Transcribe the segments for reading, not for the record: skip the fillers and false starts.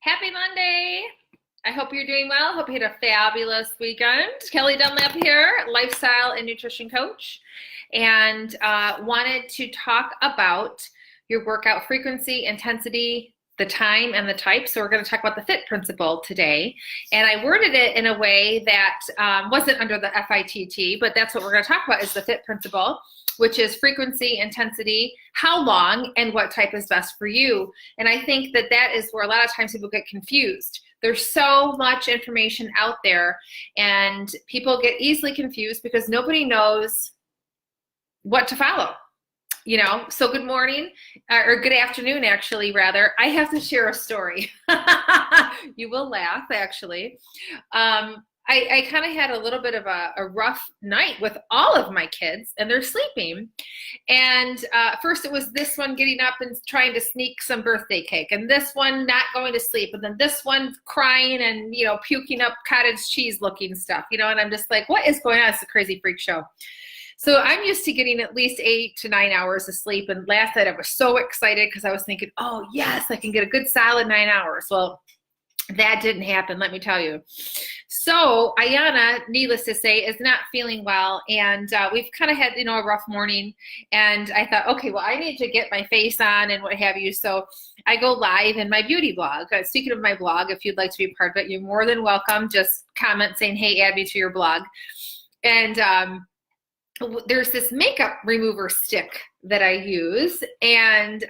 Happy Monday. I hope you're doing well. Hope you had a fabulous weekend. Kelly Dunlap here, lifestyle and nutrition coach, and wanted to talk about your workout frequency, intensity, the time, and the type. So we're going to talk about the FITT principle today. And I worded it in a way that wasn't under the FITT, but that's what we're going to talk about is the FITT principle, which is frequency, intensity, how long, and what type is best for you. And I think that that is where a lot of times people get confused. There's so much information out there, and people get easily confused because nobody knows what to follow. So good morning, or good afternoon, actually, rather. I have to share a story. You will laugh, actually. I kind of had a little bit of a rough night with all of my kids, and they're sleeping. And first it was this one getting up and trying to sneak some birthday cake, and this one not going to sleep, and then this one crying and, puking up cottage cheese looking stuff, and I'm just like, what is going on? It's a crazy freak show. So I'm used to getting at least 8 to 9 hours of sleep. And last night I was so excited because I was thinking, oh yes, I can get a good solid 9 hours. Well, that didn't happen, let me tell you. So Ayana, needless to say, is not feeling well. And we've kind of had, a rough morning. And I thought, okay, well, I need to get my face on and what have you. So I go live in my beauty blog. Speaking of my blog, if you'd like to be part of it, you're more than welcome. Just comment saying, hey, add me to your blog. And there's this makeup remover stick that I use, and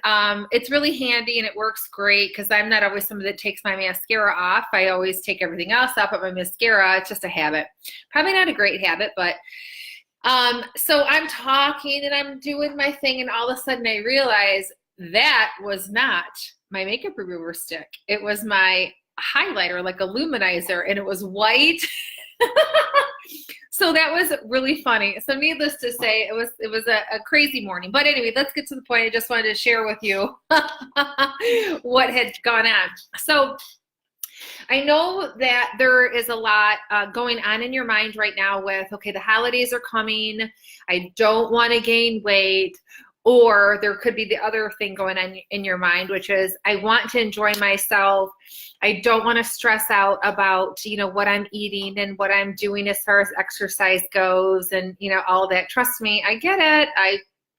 it's really handy and it works great because I'm not always somebody that takes my mascara off. I always take everything else off but my mascara. It's just a habit. Probably not a great habit, but so I'm talking and I'm doing my thing, and all of a sudden I realize that was not my makeup remover stick. It was my highlighter, like a luminizer, and it was white. So that was really funny. So needless to say, it was a crazy morning. But anyway, let's get to the point. I just wanted to share with you what had gone on. So I know that there is a lot going on in your mind right now with, okay, the holidays are coming. I don't want to gain weight. Or there could be the other thing going on in your mind, which is I want to enjoy myself. I don't want to stress out about, what I'm eating and what I'm doing as far as exercise goes and, all that. Trust me, I get it.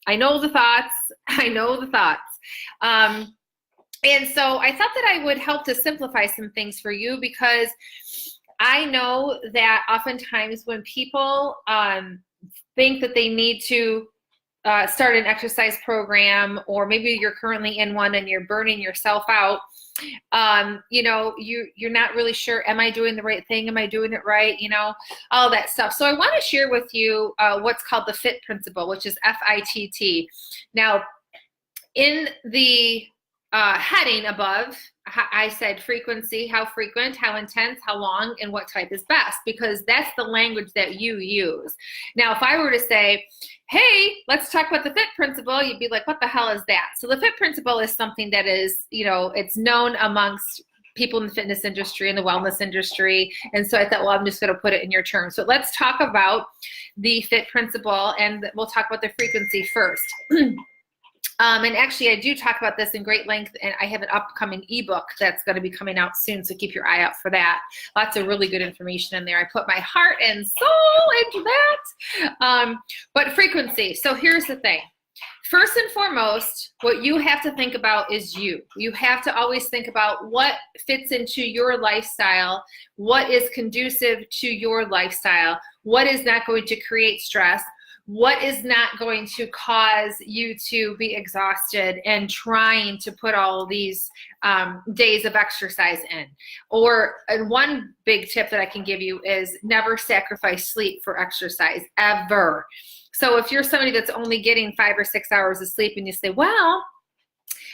I know the thoughts. I know the thoughts. And so I thought that I would help to simplify some things for you, because I know that oftentimes when people think that they need to start an exercise program, or maybe you're currently in one and you're burning yourself out, you're not really sure, am I doing the right thing? Am I doing it right? All that stuff. So I want to share with you what's called the FITT principle, which is FITT. Now, in the heading above, I said frequency, how frequent, how intense, how long, and what type is best, because that's the language that you use. Now, if I were to say, hey, let's talk about the FITT principle, you'd be like, what the hell is that? So the FITT principle is something that is, it's known amongst people in the fitness industry and the wellness industry. And so I thought, well, I'm just going to put it in your terms. So let's talk about the FITT principle, and we'll talk about the frequency first. And actually, I do talk about this in great length, and I have an upcoming ebook that's going to be coming out soon, so keep your eye out for that. Lots of really good information in there. I put my heart and soul into that. But frequency. So here's the thing. First and foremost, what you have to think about is you. You have to always think about what fits into your lifestyle, what is conducive to your lifestyle, what is not going to create stress, what is not going to cause you to be exhausted and trying to put all these days of exercise in. And one big tip that I can give you is never sacrifice sleep for exercise, ever. So if you're somebody that's only getting 5 or 6 hours of sleep and you say, well,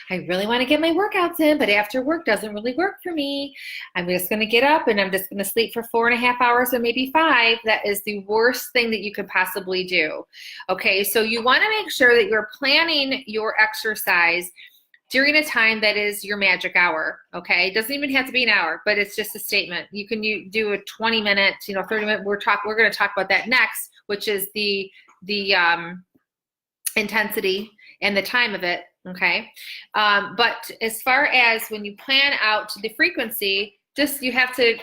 I really want to get my workouts in, but after work doesn't really work for me. I'm just going to get up and I'm just going to sleep for 4.5 hours or maybe 5. That is the worst thing that you could possibly do. Okay, so you want to make sure that you're planning your exercise during a time that is your magic hour. Okay, it doesn't even have to be an hour, but it's just a statement. You can do a 20-minute, 30-minute. We're going to talk about that next, which is the intensity and the time of it. Okay. But as far as when you plan out the frequency, just you have to,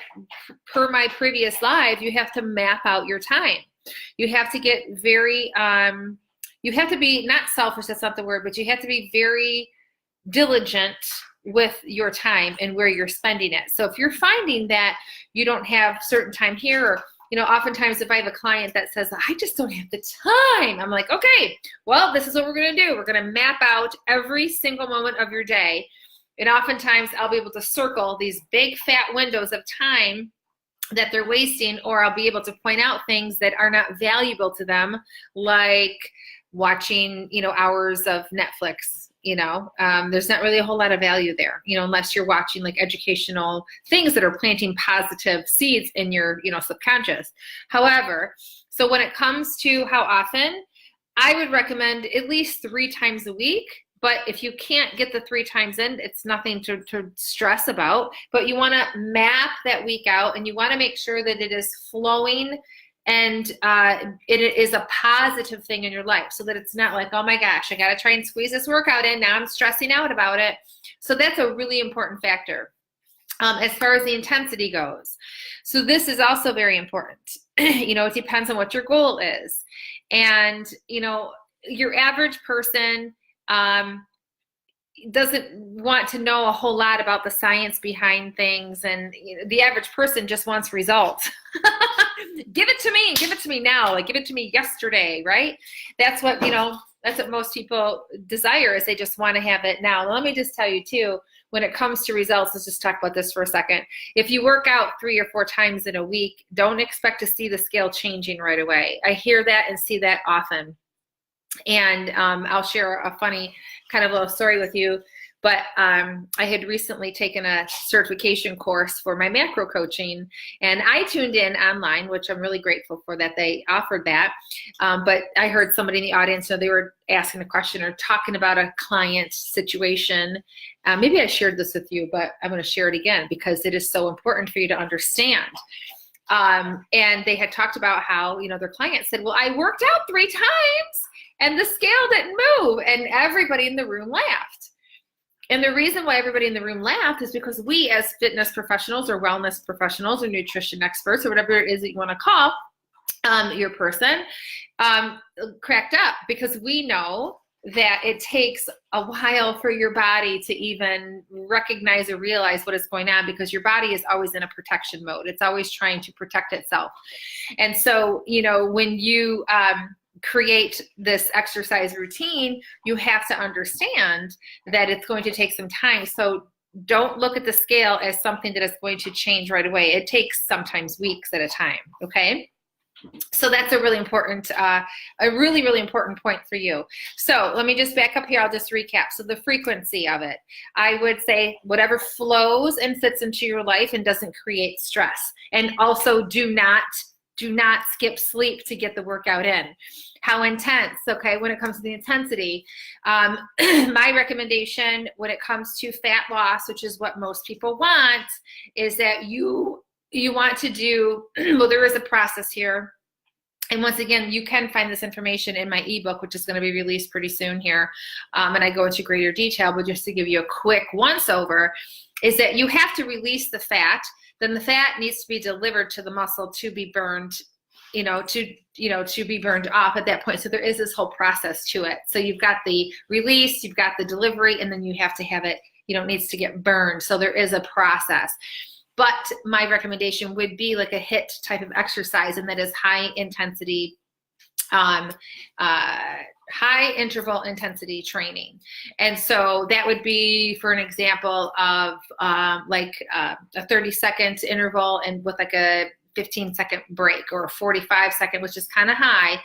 per my previous live, you have to map out your time. You have to get very, you have to be not selfish, that's not the word, but you have to be very diligent with your time and where you're spending it. So if you're finding that you don't have certain time here, or oftentimes if I have a client that says, I just don't have the time, I'm like, okay, well, this is what we're going to do. We're going to map out every single moment of your day. And oftentimes I'll be able to circle these big fat windows of time that they're wasting, or I'll be able to point out things that are not valuable to them, like watching, hours of Netflix. There's not really a whole lot of value there, unless you're watching like educational things that are planting positive seeds in your, subconscious. However, so when it comes to how often, I would recommend at least 3 times a week. But if you can't get the 3 times in, it's nothing to stress about. But you want to map that week out, and you want to make sure that it is flowing and it is a positive thing in your life, so that it's not like, oh my gosh, I got to try and squeeze this workout in. Now I'm stressing out about it. So that's a really important factor as far as the intensity goes. So this is also very important. It depends on what your goal is. And, your average person doesn't want to know a whole lot about the science behind things, and the average person just wants results. Give it to me now, like give it to me yesterday, right? That's what most people desire, is they just want to have it now. Let me just tell you too, when it comes to results, let's just talk about this for a second. If you work out 3 or 4 times in a week, don't expect to see the scale changing right away. I hear that and see that often. And I'll share a funny kind of little story with you. But I had recently taken a certification course for my macro coaching, and I tuned in online, which I'm really grateful for that they offered that. But I heard somebody in the audience, they were asking a question or talking about a client situation. Maybe I shared this with you, but I'm going to share it again because it is so important for you to understand. And they had talked about how, their client said, well, I worked out 3 times and the scale didn't move, and everybody in the room laughed. And the reason why everybody in the room laughed is because we, as fitness professionals or wellness professionals or nutrition experts or whatever it is that you want to call your person, cracked up, because we know that it takes a while for your body to even recognize or realize what is going on, because your body is always in a protection mode. It's always trying to protect itself. And so, when you create this exercise routine, you have to understand that it's going to take some time. So don't look at the scale as something that is going to change right away. It takes sometimes weeks at a time. Okay. So that's a really important, really important point for you. So let me just back up here. I'll just recap. So the frequency of it, I would say whatever flows and fits into your life and doesn't create stress. And also do not skip sleep to get the workout in. How intense? Okay, when it comes to the intensity, my recommendation when it comes to fat loss, which is what most people want, is that you want to do, well, there is a process here. And once again, you can find this information in my ebook, which is going to be released pretty soon here. And I go into greater detail, but just to give you a quick once over, is that you have to release the fat. Then the fat needs to be delivered to the muscle to be burned, to be burned off at that point. So there is this whole process to it. So you've got the release, you've got the delivery, and then you have to have it, it needs to get burned. So there is a process. But my recommendation would be like a HIIT type of exercise, and that is high intensity, high interval intensity training. And so that would be, for an example of a 30-second interval and with like a 15-second break, or a 45-second, which is kind of high.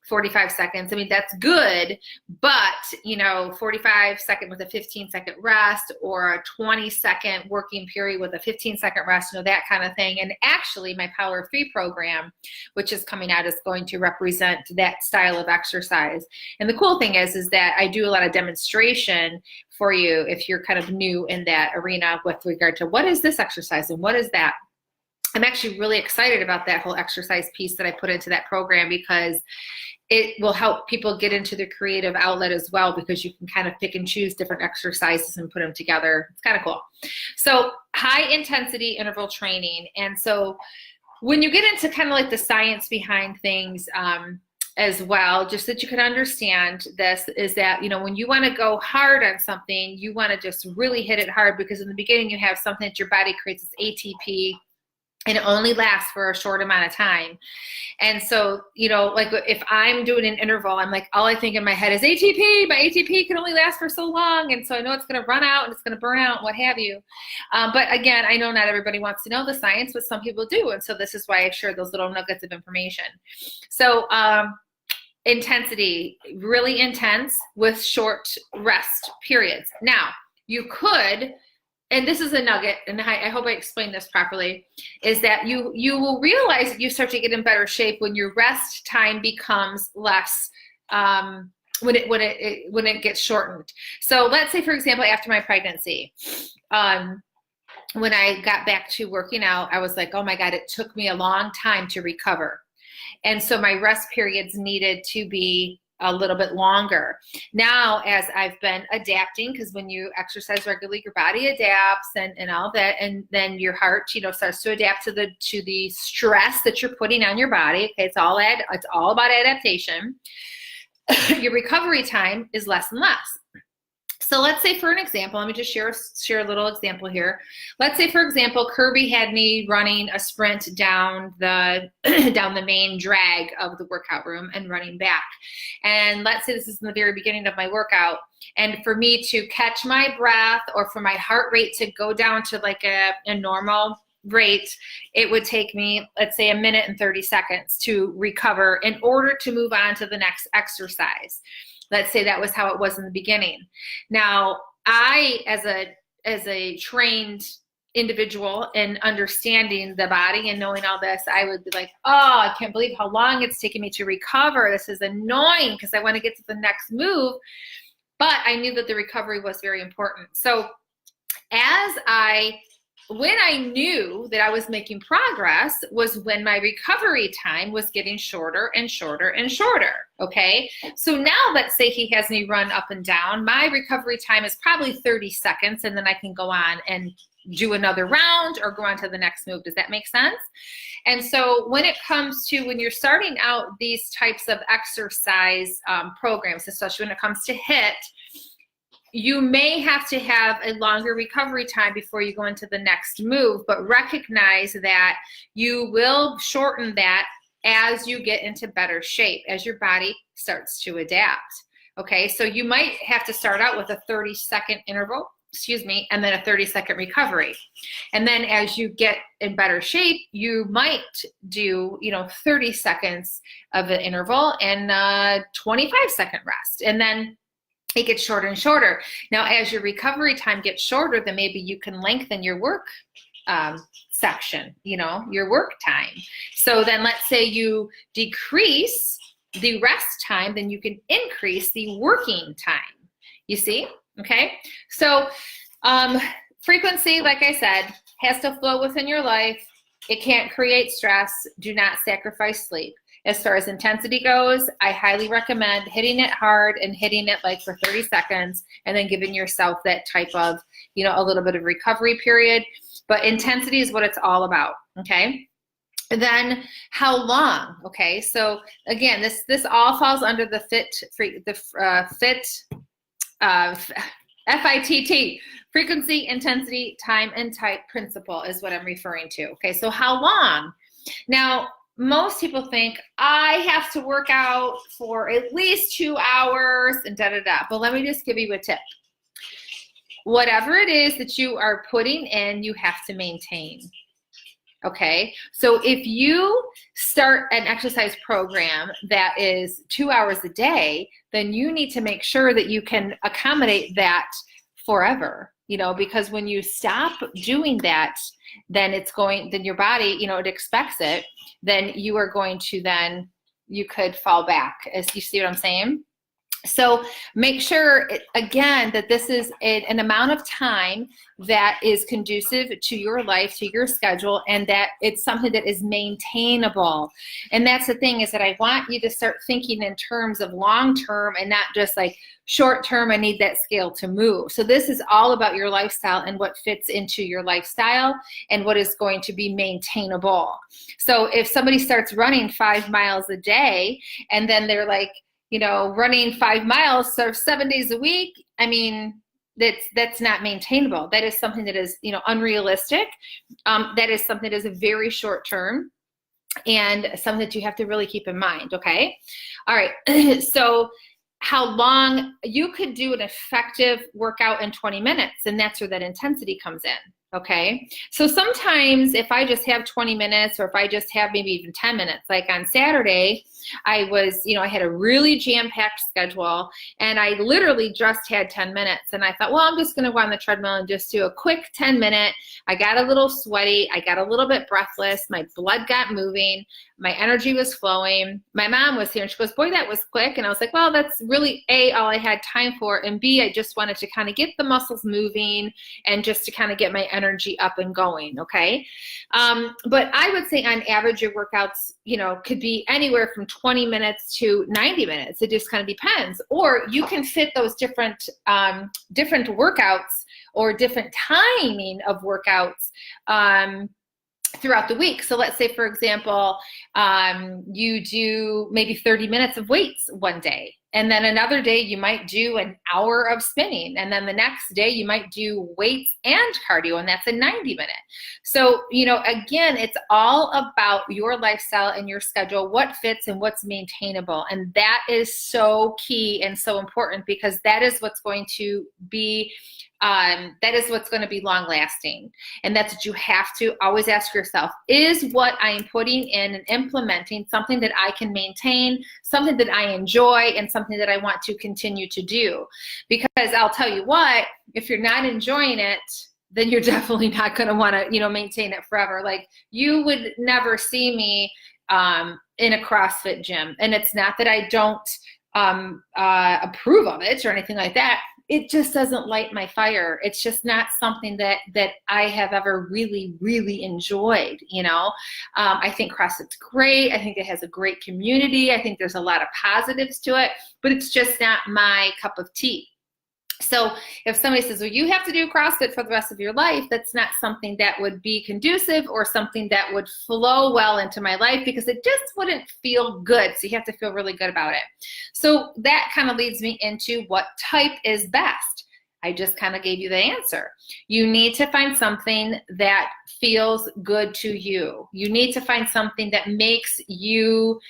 45 seconds. I mean, that's good, but 45-second with a 15-second rest, or a 20-second working period with a 15-second rest, that kind of thing. And actually my Power of 3 program, which is coming out, is going to represent that style of exercise. And the cool thing is that I do a lot of demonstration for you if you're kind of new in that arena with regard to what is this exercise and what is that. I'm actually really excited about that whole exercise piece that I put into that program, because it will help people get into the creative outlet as well, because you can kind of pick and choose different exercises and put them together. It's kind of cool. So high intensity interval training. And so when you get into kind of like the science behind things, as well, just that you can understand this, is that, you know, when you want to go hard on something, you want to just really hit it hard, because in the beginning you have something that your body creates as ATP, and it only lasts for a short amount of time. And so, you know, like if I'm doing an interval, I'm like, all I think in my head is ATP. My ATP can only last for so long. And so I know it's going to run out and it's going to burn out and what have you. But again, I know not everybody wants to know the science, but some people do. And so this is why I share those little nuggets of information. So, intensity, really intense with short rest periods. Now, you could, and this is a nugget, and I hope I explained this properly, is that you will realize that you start to get in better shape when your rest time becomes less, when it gets shortened. So let's say, for example, after my pregnancy, when I got back to working out, I was like, oh my God, it took me a long time to recover. And so my rest periods needed to be a little bit longer. Now, as I've been adapting, because when you exercise regularly, your body adapts and all that, and then your heart, you know, starts to adapt to the stress that you're putting on your body. Okay, it's all about adaptation. Your recovery time is less and less. So let's say, for an example, let me just share a little example here. Let's say, for example, Kirby had me running a sprint down the down the main drag of the workout room and running back. And let's say this is in the very beginning of my workout. And for me to catch my breath, or for my heart rate to go down to like a normal rate, it would take me, let's say, 1 minute and 30 seconds to recover in order to move on to the next exercise. Let's say that was how it was in the beginning. Now, I, as a trained individual in understanding the body and knowing all this, I would be like, oh, I can't believe how long it's taking me to recover. This is annoying, because I want to get to the next move. But I knew that the recovery was very important. So when I knew that I was making progress was when my recovery time was getting shorter and shorter and shorter, okay? So now let's say he has me run up and down. My recovery time is probably 30 seconds, and then I can go on and do another round or go on to the next move. Does that make sense? And so when it comes to when you're starting out these types of exercise programs, especially when it comes to HIIT, you may have to have a longer recovery time before you go into the next move, but recognize that you will shorten that as you get into better shape, as your body starts to adapt. Okay, so you might have to start out with a 30-second interval, and then a 30-second recovery. And then as you get in better shape, you might do, 30 seconds of an interval and 25-second rest. And then it gets shorter and shorter. Now, as your recovery time gets shorter, then maybe you can lengthen your work section, your work time. So then let's say you decrease the rest time, then you can increase the working time. You see? Okay. So frequency, like I said, has to flow within your life. It can't create stress. Do not sacrifice sleep. As far as intensity goes, I highly recommend hitting it hard and hitting it like for 30 seconds and then giving yourself that type of, a little bit of recovery period. But intensity is what it's all about, okay? And then how long, okay? So again, this all falls under the FITT, frequency, intensity, time, and type principle is what I'm referring to, okay? So how long? Now, most people think I have to work out for at least 2 hours and da-da-da. But let me just give you a tip. Whatever it is that you are putting in, you have to maintain. Okay? So if you start an exercise program that is 2 hours a day, then you need to make sure that you can accommodate that forever. Because when you stop doing that, then your body, it expects it. Then you are going to you could fall back. As you see what I'm saying? So make sure, again, that this is an amount of time that is conducive to your life, to your schedule, and that it's something that is maintainable. And that's the thing, is that I want you to start thinking in terms of long term and not just like short term, I need that scale to move. So this is all about your lifestyle and what fits into your lifestyle and what is going to be maintainable. So if somebody starts running 5 miles a day and then they're like, running 5 miles so 7 days a week, I mean, that's not maintainable. That is something that is, unrealistic. That is something that is a very short term and something that you have to really keep in mind. Okay. All right. So how long you could do an effective workout in 20 minutes, and that's where that intensity comes in. Okay. So sometimes if I just have 20 minutes or if I just have maybe even 10 minutes, like on Saturday, I was, I had a really jam-packed schedule and I literally just had 10 minutes. And I thought, well, I'm just going to go on the treadmill and just do a quick 10-minute. I got a little sweaty. I got a little bit breathless. My blood got moving. My energy was flowing. My mom was here and she goes, boy, that was quick. And I was like, well, that's really A, all I had time for. And B, I just wanted to kind of get the muscles moving and just to kind of get my energy up and going. Okay. But I would say on average, your workouts, could be anywhere from 20 minutes to 90 minutes. It just kind of depends. Or you can fit those different workouts or different timing of workouts throughout the week. So let's say, for example, you do maybe 30 minutes of weights one day. And then another day you might do an hour of spinning. And then the next day you might do weights and cardio, and that's a 90-minute. So, again, it's all about your lifestyle and your schedule, what fits and what's maintainable. And that is so key and so important, because that is what's going to be long lasting. And that's what you have to always ask yourself, is what I am putting in and implementing something that I can maintain, something that I enjoy, and something that I want to continue to do? Because I'll tell you what, if you're not enjoying it, then you're definitely not going to want to, maintain it forever. Like, you would never see me in a CrossFit gym. And it's not that I don't approve of it or anything like that. It just doesn't light my fire. It's just not something that I have ever really, really enjoyed. I think CrossFit's great. I think it has a great community. I think there's a lot of positives to it, but it's just not my cup of tea. So if somebody says, well, you have to do CrossFit for the rest of your life, that's not something that would be conducive or something that would flow well into my life, because it just wouldn't feel good. So you have to feel really good about it. So that kind of leads me into what type is best. I just kind of gave you the answer. You need to find something that feels good to you. You need to find something that makes you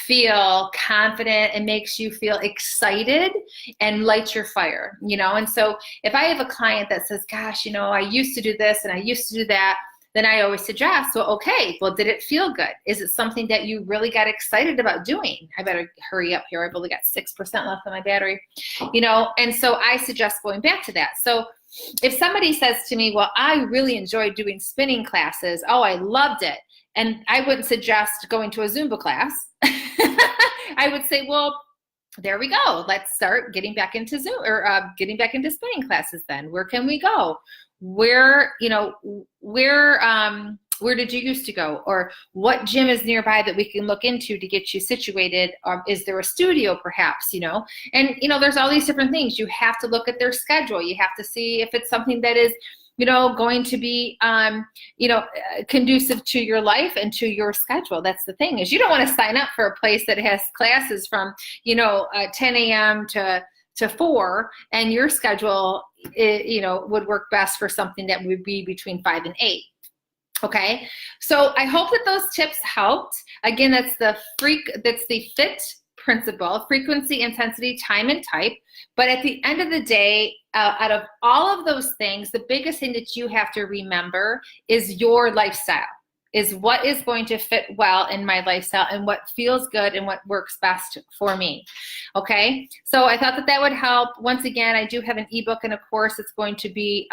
feel confident and makes you feel excited and lights your fire, And so if I have a client that says, gosh, I used to do this and I used to do that, then I always suggest, well, okay, well, did it feel good? Is it something that you really got excited about doing? I better hurry up here. I've only got 6% left on my battery, and so I suggest going back to that. So if somebody says to me, well, I really enjoyed doing spinning classes. Oh, I loved it. And I wouldn't suggest going to a Zumba class. I would say, well, there we go. Let's start getting back into getting back into spinning classes then. Where can we go? Where did you used to go? Or what gym is nearby that we can look into to get you situated? Is there a studio perhaps, And, there's all these different things. You have to look at their schedule. You have to see if it's something that is, going to be, conducive to your life and to your schedule. That's the thing, is you don't want to sign up for a place that has classes from, 10 a.m. to 4, and your schedule, would work best for something that would be between 5 and 8. Okay. So I hope that those tips helped. Again, that's the FITT principle: frequency, intensity, time, and type. But at the end of the day, out of all of those things, the biggest thing that you have to remember is your lifestyle, is what is going to fit well in my lifestyle and what feels good and what works best for me. Okay. So I thought that would help. Once again, I do have an ebook and a course that's going to be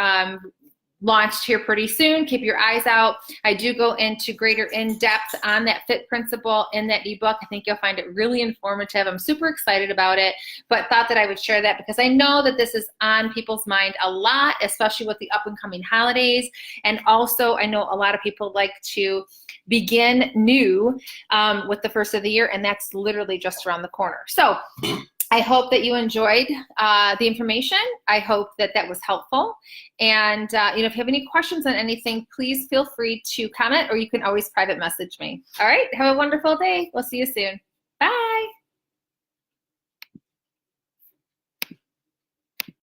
launched here pretty soon. Keep your eyes out. I do go into greater in-depth on that FITT principle in that ebook. I think you'll find it really informative. I'm super excited about it, but thought that I would share that because I know that this is on people's mind a lot, especially with the up and coming holidays. And also I know a lot of people like to begin new with the first of the year, and that's literally just around the corner. So I hope that you enjoyed the information. I hope that that was helpful. And if you have any questions on anything, please feel free to comment, or you can always private message me. All right, have a wonderful day. We'll see you soon.